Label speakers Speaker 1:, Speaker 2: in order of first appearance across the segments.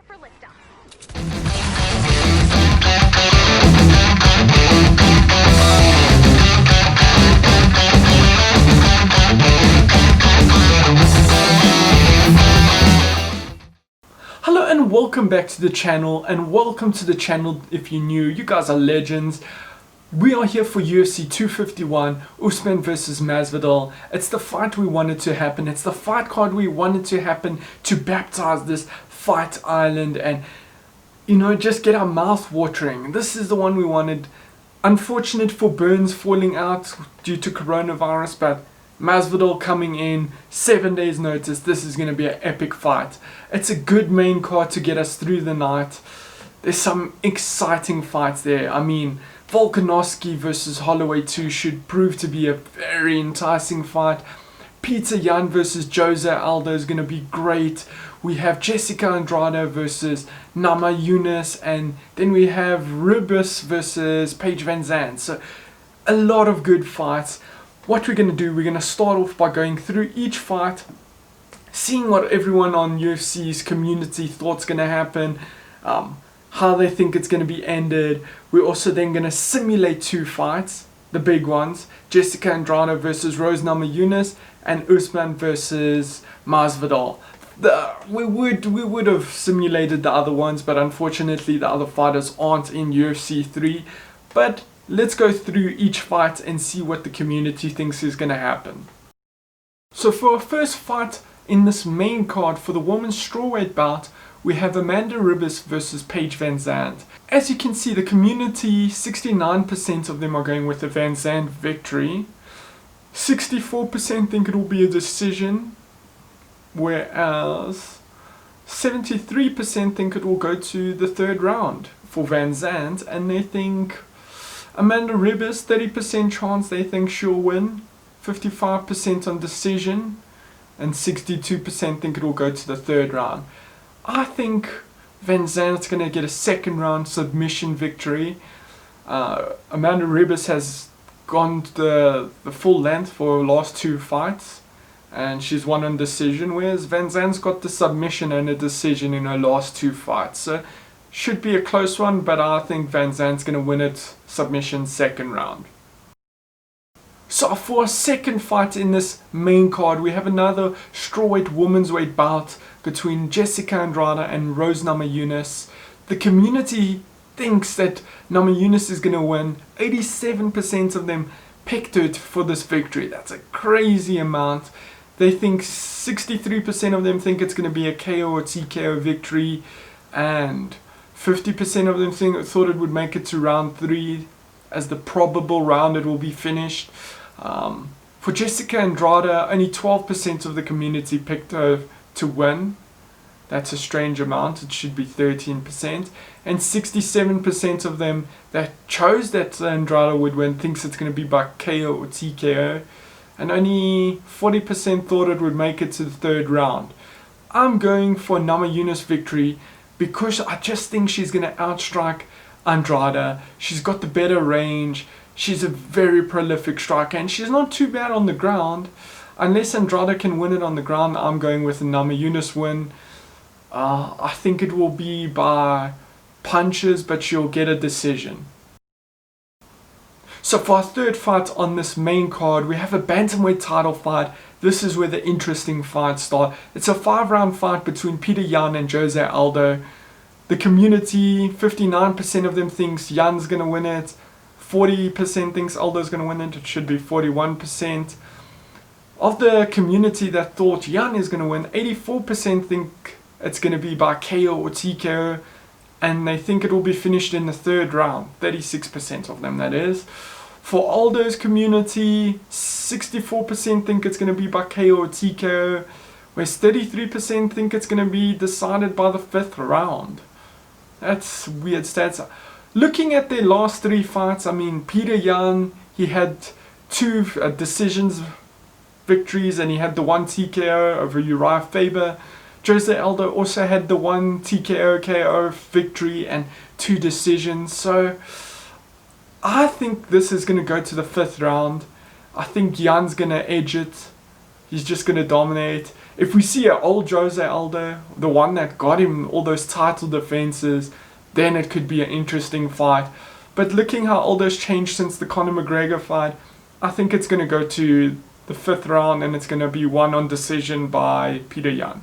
Speaker 1: prepare for liftoff.
Speaker 2: Hello and welcome back to the channel, and welcome to the channel if you're new. You guys are legends. We are here for UFC 251, Usman versus Masvidal. It's the fight we wanted to happen. It's the fight card we wanted to happen to baptize this fight island and, you know, just get our mouth watering. This is the one we wanted. Unfortunate for Burns falling out due to coronavirus, but Masvidal coming in 7 days notice. This is going to be an epic fight. It's a good main card to get us through the night. There's some exciting fights there. I mean, Volkanovski versus Holloway 2 should prove to be a very enticing fight. Peter Yan versus Jose Aldo is going to be great. We have Jessica Andrade versus Nama Yunus, and then we have Rubis versus Paige Van Zandt. So a lot of good fights. What we're going to do, we're going to start off by going through each fight, seeing what everyone on UFC's community thought's going to happen, how they think it's going to be ended. We're also then going to simulate two fights, the big ones, Jessica Andrade versus Rose Namajunas and Usman versus Masvidal. We would have simulated the other ones, but unfortunately the other fighters aren't in UFC 3. But let's go through each fight and see what the community thinks is going to happen. So for our first fight in this main card for the women's strawweight bout, we have Amanda Ribas versus Paige Van Zandt. As you can see, the community, 69% of them are going with the Van Zandt victory. 64% think it will be a decision, whereas 73% think it will go to the third round for Van Zandt, and they think Amanda Ribas, 30% chance they think she'll win, 55% on decision, and 62% think it will go to the third round. I think Van Zandt's going to get a second round submission victory. Amanda Ribas has gone the full length for her last two fights, and she's won on decision, whereas Van Zandt's got the submission and a decision in her last two fights. So should be a close one, but I think Van Zandt's going to win it submission second round. So for our second fight in this main card, we have another strawweight women's weight bout between Jessica Andrade and Rose Namajunas. The community thinks that Namajunas is going to win. 87% of them picked it for this victory. That's a crazy amount. They think 63% of them think it's going to be a KO or TKO victory, and 50% of them thought it would make it to round 3 as the probable round it will be finished. For Jessica Andrade, only 12% of the community picked her to win. That's a strange amount. It should be 13%. And 67% of them that chose that Andrade would win thinks it's going to be by KO or TKO. And only 40% thought it would make it to the third round. I'm going for Namajunas victory because I just think she's going to outstrike Andrade. She's got the better range. She's a very prolific striker, and she's not too bad on the ground. Unless Andrade can win it on the ground, I'm going with a Namajunas win. I think it will be by punches, but she'll get a decision. So for our third fight on this main card, we have a bantamweight title fight. This is where the interesting fights start. It's a 5-round fight between Peter Yan and Jose Aldo. The community, 59% of them thinks Yan's going to win it. 40% thinks Aldo's going to win it. It should be 41%. Of the community that thought Yan is going to win, 84% think it's going to be by KO or TKO, and they think it will be finished in the third round. 36% of them, that is. For Aldo's community, 64% think it's going to be by KO or TKO, whereas 33% think it's going to be decided by the 5th round. That's weird stats. Looking at their last 3 fights, I mean, Peter Yan, he had 2 decisions victories, and he had the 1 TKO over Uriah Faber. Jose Aldo also had the 1 TKO KO victory and 2 decisions. So I think this is going to go to the 5th round. I think Jan's going to edge it. He's just going to dominate. If we see an old Jose Aldo, the one that got him all those title defenses, then it could be an interesting fight. But looking how Aldo's changed since the Conor McGregor fight, I think it's going to go to the 5th round and it's going to be won on decision by Peter Yan.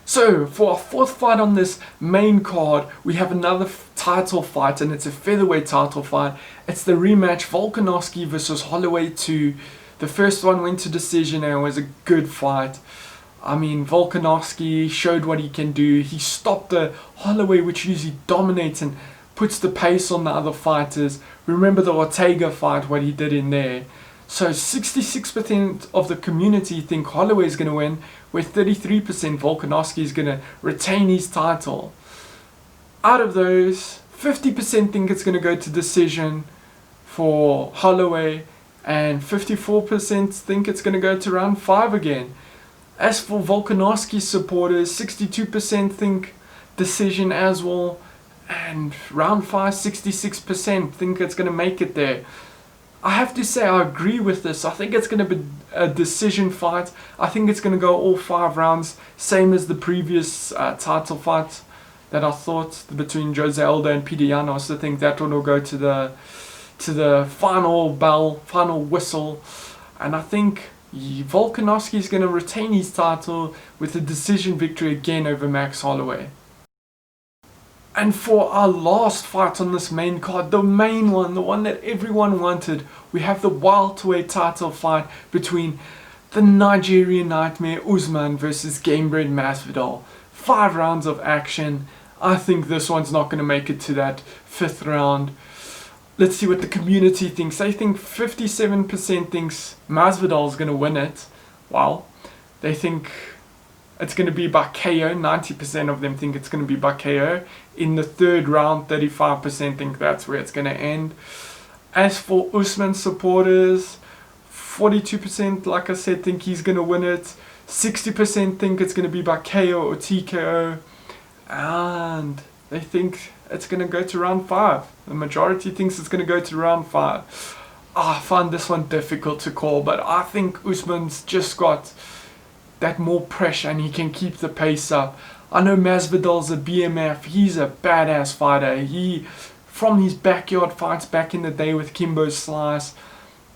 Speaker 2: So for our 4th fight on this main card, we have another title fight, and it's a featherweight title fight. It's the rematch Volkanovski versus Holloway 2. The first one went to decision and it was a good fight. I mean, Volkanovski showed what he can do. He stopped the Holloway, which usually dominates and puts the pace on the other fighters. Remember the Ortega fight, what he did in there. So 66% of the community think Holloway is going to win, where 33% Volkanovski is going to retain his title. Out of those, 50% think it's going to go to decision for Holloway, and 54% think it's going to go to round 5 again. As for Volkanovski's supporters, 62% think decision as well, and round 5, 66% think it's going to make it there. I have to say I agree with this. I think it's going to be a decision fight. I think it's going to go all 5 rounds, same as the previous title fight that I thought between Jose Aldo and Peter Yan. I also think that one will go to the final bell, final whistle, and I think Volkanovski is going to retain his title with a decision victory again over Max Holloway. And for our last fight on this main card, the main one, the one that everyone wanted, we have the welterweight title fight between the Nigerian Nightmare Usman versus Gamebred Masvidal. 5 rounds of action. I think this one's not going to make it to that 5th round. Let's see what the community thinks. They think 57% thinks Masvidal is going to win it. Wow. They think it's going to be by KO. 90% of them think it's going to be by KO. In the 3rd round, 35% think that's where it's going to end. As for Usman supporters, 42%, like I said, think he's going to win it. 60% think it's going to be by KO or TKO. And they think it's going to go to round 5. The majority thinks it's going to go to round 5. I find this one difficult to call, but I think Usman's just got that more pressure and he can keep the pace up. I know Masvidal's a BMF. He's a badass fighter. He, from his backyard fights back in the day with Kimbo Slice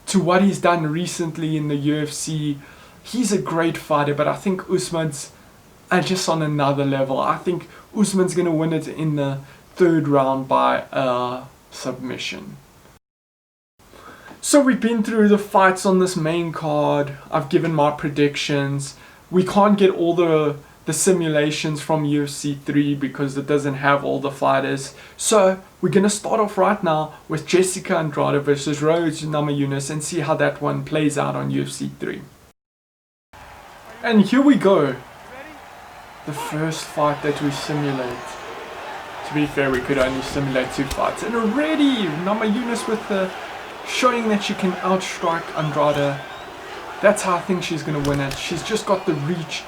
Speaker 2: to what he's done recently in the UFC, he's a great fighter, but I think Usman's just on another level. I think Usman's going to win it in the 3rd round by submission. So we've been through the fights on this main card. I've given my predictions. We can't get all the simulations from UFC 3 because it doesn't have all the fighters. So we're going to start off right now with Jessica Andrade versus Rose Namajunas and see how that one plays out on UFC 3. And here we go. The first fight that we simulate. To be fair, we could only simulate 2 fights. And already Namajunas with the showing that she can outstrike Andrade. That's how I think she's going to win it. She's just got the reach.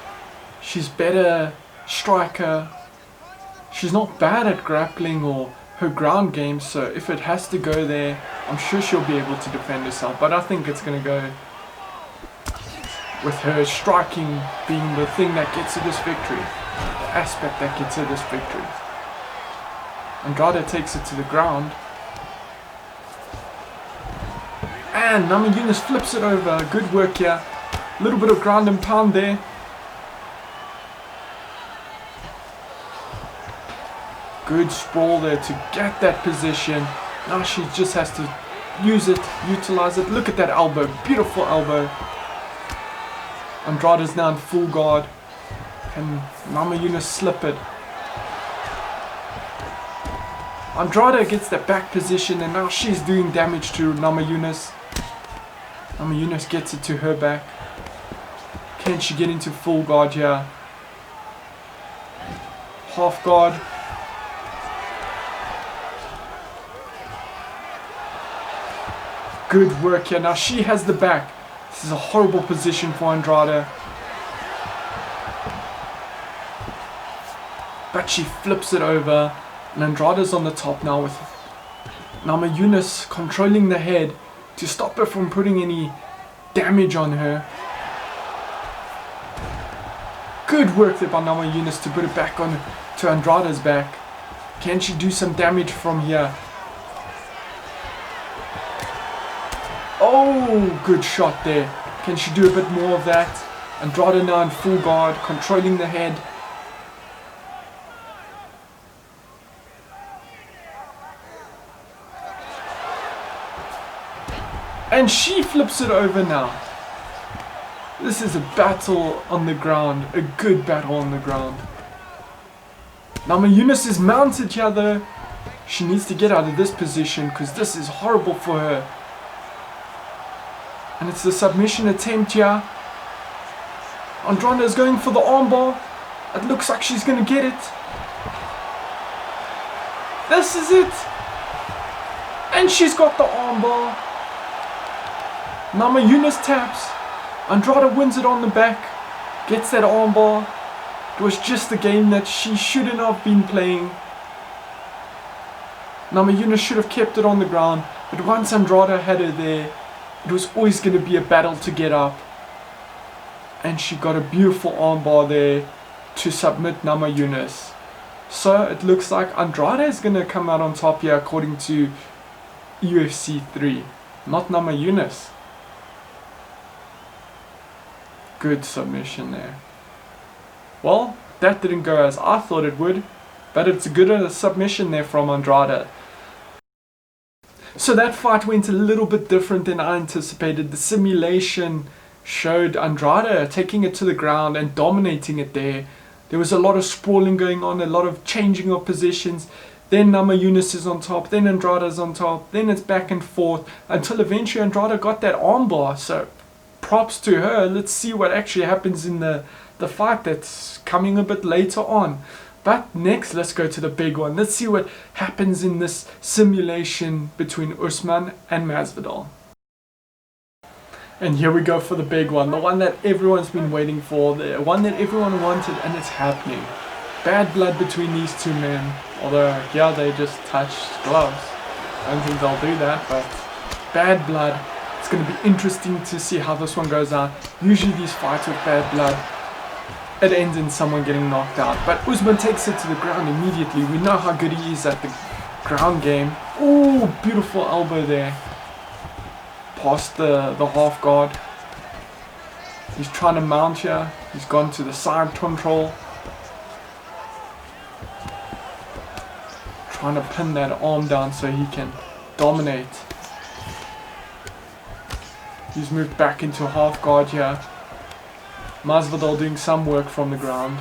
Speaker 2: She's better striker. She's not bad at grappling or her ground game, so if it has to go there, I'm sure she'll be able to defend herself. But I think it's going to go with her striking being the thing that gets her this victory. The aspect that gets her this victory. Andrade takes it to the ground. And Namajunas flips it over. Good work here. A little bit of ground and pound there. Good sprawl there to get that position. Now she just has to use it, utilize it. Look at that elbow. Beautiful elbow. Andrade's now in full guard. Can Namajunas slip it? Andrade gets that back position and now she's doing damage to Namajunas. Namajunas gets it to her back. Can she get into full guard here? Half guard. Good work here. Now she has the back. This is a horrible position for Andrade. But she flips it over. And Andrade's on the top now with Namajunas controlling the head to stop her from putting any damage on her. Good work there by Namajunas to put it back on to Andrade's back. Can she do some damage from here? Oh, good shot there. Can she do a bit more of that? Andrade now in full guard, controlling the head. And she flips it over now. This is a battle on the ground, a good battle on the ground. Namajunas is mounted here though. She needs to get out of this position because this is horrible for her. And it's the submission attempt here. Andrade is going for the armbar. It looks like she's going to get it. This is it. And she's got the armbar. Namajunas taps. Andrade wins it on the back. Gets that armbar. It was just a game that she shouldn't have been playing. Namajunas should have kept it on the ground. But once Andrade had her there, it was always going to be a battle to get up. And she got a beautiful armbar there to submit Namajunas. So it looks like Andrade is going to come out on top here according to UFC 3. Not Namajunas. Good submission there. Well, that didn't go as I thought it would. But it's a good submission there from Andrade. So that fight went a little bit different than I anticipated. The simulation showed Andrade taking it to the ground and dominating it there. There was a lot of sprawling going on, a lot of changing of positions. Then Namajunas is on top, then Andrade is on top, then it's back and forth until eventually Andrade got that armbar. So props to her. Let's see what actually happens in the fight that's coming a bit later on. But next, let's go to the big one. Let's see what happens in this simulation between Usman and Masvidal. And here we go for the big one. The one that everyone's been waiting for. The one that everyone wanted, and it's happening. Bad blood between these two men. Although, yeah, they just touched gloves. I don't think they'll do that, but bad blood. It's going to be interesting to see how this one goes out. Usually these fights with bad blood, it ends in someone getting knocked out. But Usman takes it to the ground immediately. We know how good he is at the ground game. Ooh, beautiful elbow there. Past the half guard. He's trying to mount here. He's gone to the side control. Trying to pin that arm down so he can dominate. He's moved back into half guard here. Masvidal doing some work from the ground.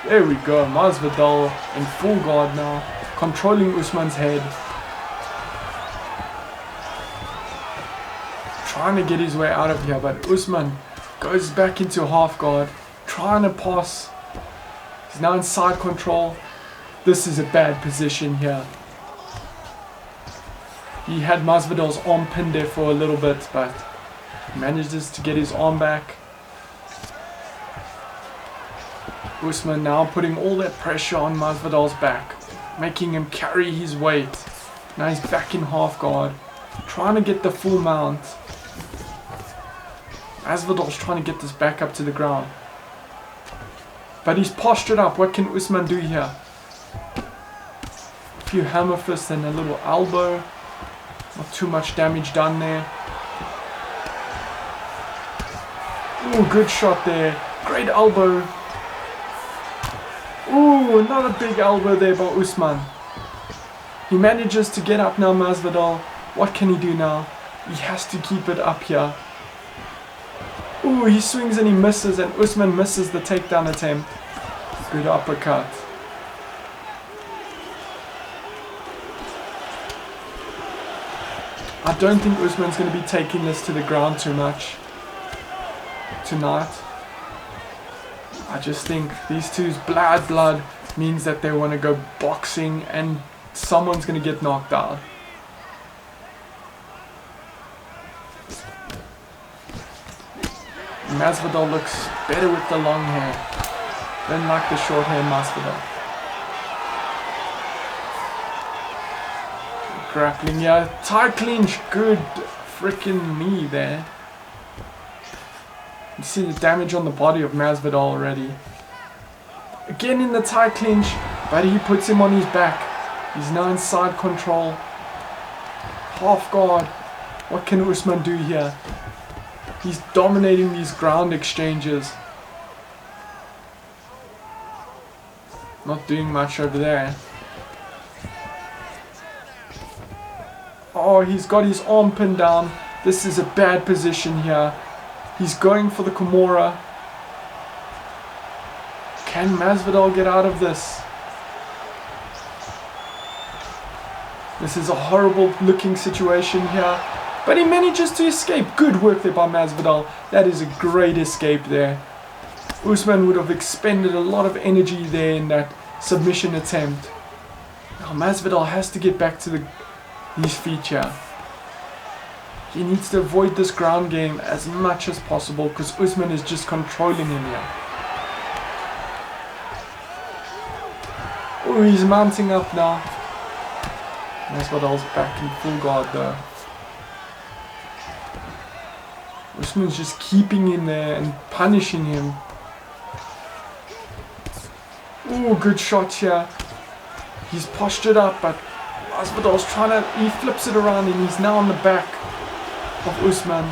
Speaker 2: There we go. Masvidal in full guard now. Controlling Usman's head. Trying to get his way out of here, but Usman goes back into half guard. Trying to pass. He's now in side control. This is a bad position here. He had Masvidal's arm pinned there for a little bit, but manages to get his arm back. Usman now putting all that pressure on Masvidal's back, making him carry his weight. Now he's back in half guard, trying to get the full mount. Masvidal's trying to get this back up to the ground, but he's postured up. What can Usman do here? A few hammer fists and a little elbow. Not too much damage done there. Ooh, good shot there. Great elbow. Ooh, another big elbow there by Usman. He manages to get up now, Masvidal. What can he do now? He has to keep it up here. Ooh, he swings and he misses, and Usman misses the takedown attempt. Good uppercut. I don't think Usman's going to be taking this to the ground too much tonight. I just think these two's blood means that they want to go boxing and someone's going to get knocked out. Masvidal looks better with the long hair than like the short hair Masvidal. Grappling, yeah, tight clinch, good freaking knee there. You see the damage on the body of Masvidal already. Again in the tight clinch, but he puts him on his back. He's now in side control. Half guard. What can Usman do here? He's dominating these ground exchanges. Not doing much over there. Oh, he's got his arm pinned down. This is a bad position here. He's going for the Kimura. Can Masvidal get out of this? This is a horrible looking situation here. But he manages to escape. Good work there by Masvidal. That is a great escape there. Usman would have expended a lot of energy there in that submission attempt. Now Masvidal has to get back to his feet here. He needs to avoid this ground game as much as possible because Usman is just controlling him here. Oh, he's mounting up now. Masvidal's back in full guard though. Usman's just keeping him there and punishing him. Oh, good shot here. He's postured up, but Masvidal's trying to... He flips it around and he's now on the back of Usman.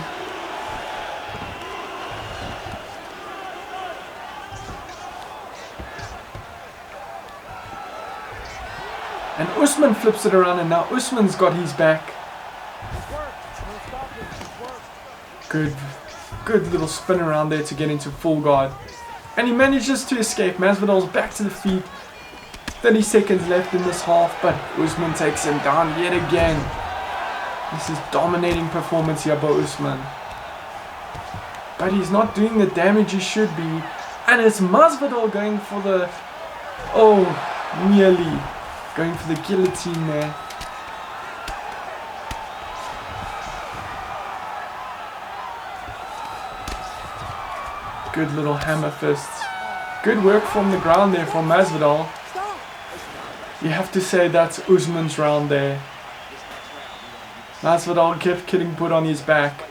Speaker 2: And Usman flips it around and now Usman's got his back. Good little spin around there to get into full guard. And he manages to escape. Masvidal's back to the feet. 30 seconds left in this half, but Usman takes him down yet again. This is dominating performance here by Usman. But he's not doing the damage he should be. And it's Masvidal going for the... Oh, nearly. Going for the guillotine there. Good little hammer fists. Good work from the ground there from Masvidal. You have to say that's Usman's round there. Masvidal kept getting put on his back.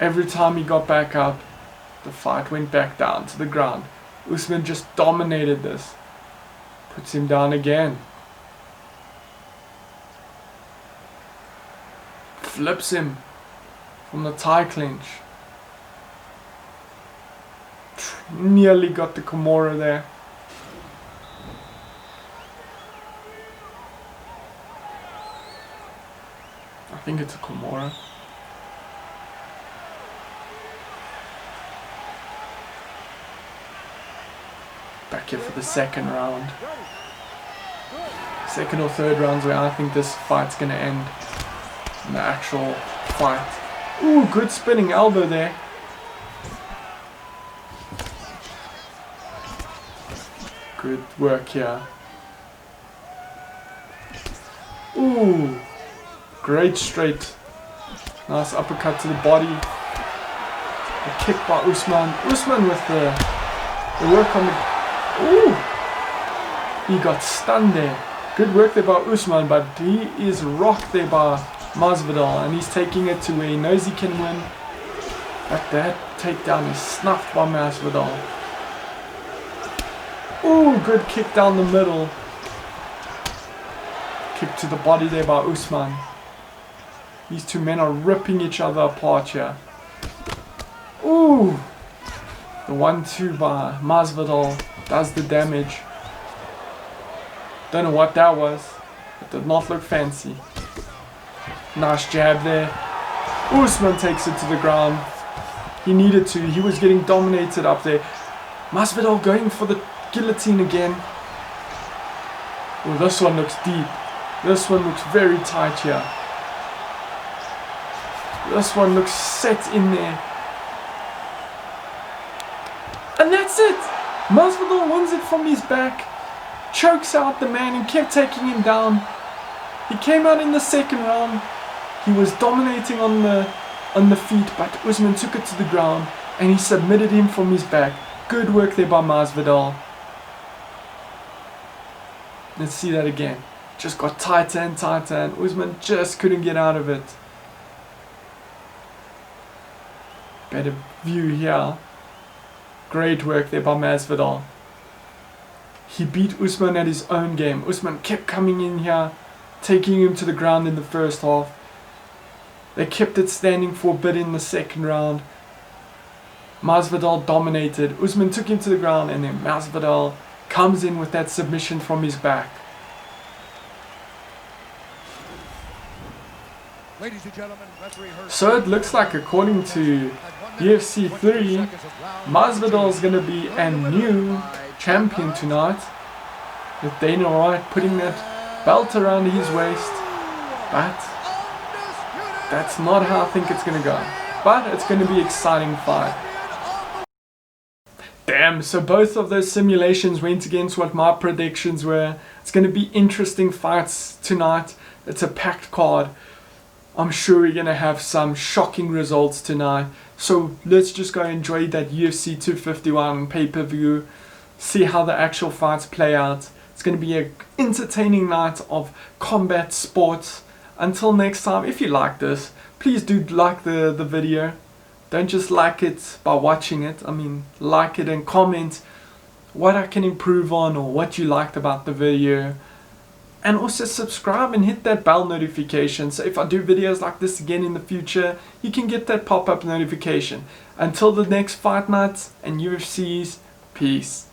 Speaker 2: Every time he got back up, the fight went back down to the ground. Usman just dominated this. Puts him down again. Flips him from the tie clinch. Nearly got the Kimura there. I think it's a Kimura. Back here for the second round. Second or third rounds where I think this fight's gonna end. In the actual fight. Ooh, good spinning elbow there. Good work here. Ooh, great straight. Nice uppercut to the body. A kick by Usman. Usman with the work on the... Ooh, he got stunned there. Good work there by Usman, but he is rocked there by Masvidal, and he's taking it to where he knows he can win. But that takedown is snuffed by Masvidal. Ooh, good kick down the middle. Kick to the body there by Usman. These two men are ripping each other apart here. Ooh, the 1-2 by Masvidal does the damage. Don't know what that was. It did not look fancy. Nice jab there. Usman takes it to the ground. He needed to. He was getting dominated up there. Masvidal going for the guillotine again. Oh, this one looks deep. This one looks very tight here. This one looks set in there. And that's it. Masvidal wins it from his back. Chokes out the man and kept taking him down. He came out in the second round. He was dominating on the feet, but Usman took it to the ground and he submitted him from his back. Good work there by Masvidal. Let's see that again. Just got tighter and tighter and Usman just couldn't get out of it. Better view here. Great work there by Masvidal. He beat Usman at his own game. Usman kept coming in here, taking him to the ground in the first half. They kept it standing for a bit in the second round. Masvidal dominated. Usman took him to the ground, and then Masvidal comes in with that submission from his back.
Speaker 1: Ladies and gentlemen,
Speaker 2: so it looks like, according to UFC 3, Masvidal is going to be a new champion tonight, with Dana White putting that belt around his waist. But that's not how I think it's going to go. But it's going to be an exciting fight. Damn, so both of those simulations went against what my predictions were. It's going to be interesting fights tonight. It's a packed card. I'm sure we're going to have some shocking results tonight. So let's just go enjoy that UFC 251 pay-per-view. See how the actual fights play out. It's going to be an entertaining night of combat sports. Until next time, if you like this, please do like the video. Don't just like it by watching it. I mean, like it and comment what I can improve on or what you liked about the video. And also subscribe and hit that bell notification, so if I do videos like this again in the future, you can get that pop-up notification. Until the next fight nights and UFCs, peace.